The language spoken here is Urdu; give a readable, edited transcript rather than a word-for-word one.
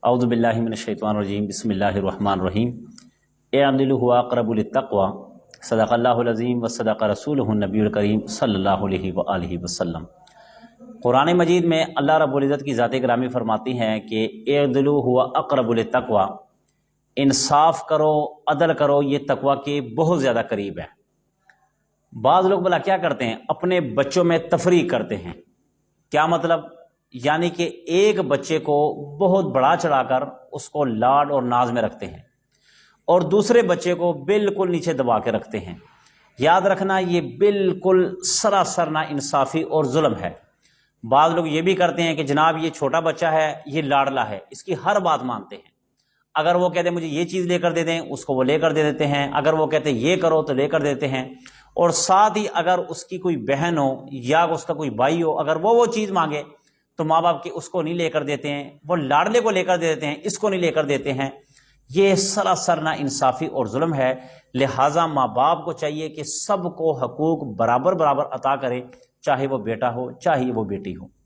اعوذ باللہ من الشیطان الرجیم بسم اللہ الرحمن الرحیم اعدلوا هو اقرب للتقوی صدق اللہ العظیم وصدق رسولہ النبی الکریم صلی اللہ علیہ وآلہ وسلم۔ قرآن مجید میں اللہ رب العزت کی ذات گرامی فرماتی ہیں کہ اعدلوا هو اقرب للتقوی، انصاف کرو، عدل کرو، یہ تقوی کے بہت زیادہ قریب ہے۔ بعض لوگ بلا کیا کرتے ہیں، اپنے بچوں میں تفریق کرتے ہیں۔ کیا مطلب؟ یعنی کہ ایک بچے کو بہت بڑا چڑھا کر اس کو لاڈ اور ناز میں رکھتے ہیں اور دوسرے بچے کو بالکل نیچے دبا کے رکھتے ہیں۔ یاد رکھنا یہ بالکل سراسر نا انصافی اور ظلم ہے۔ بعض لوگ یہ بھی کرتے ہیں کہ جناب یہ چھوٹا بچہ ہے، یہ لاڈلا ہے، اس کی ہر بات مانتے ہیں۔ اگر وہ کہتے ہیں مجھے یہ چیز لے کر دے دیں، اس کو وہ لے کر دے دیتے ہیں۔ اگر وہ کہتے ہیں یہ کرو تو لے کر دیتے ہیں۔ اور ساتھ ہی اگر اس کی کوئی بہن ہو یا اس کا کوئی بھائی ہو، اگر وہ چیز مانگے تو ماں باپ کے اس کو نہیں لے کر دیتے ہیں، وہ لاڈلے کو لے کر دیتے ہیں، اس کو نہیں لے کر دیتے ہیں۔ یہ سراسر نا انصافی اور ظلم ہے۔ لہٰذا ماں باپ کو چاہیے کہ سب کو حقوق برابر عطا کرے، چاہے وہ بیٹا ہو چاہے وہ بیٹی ہو۔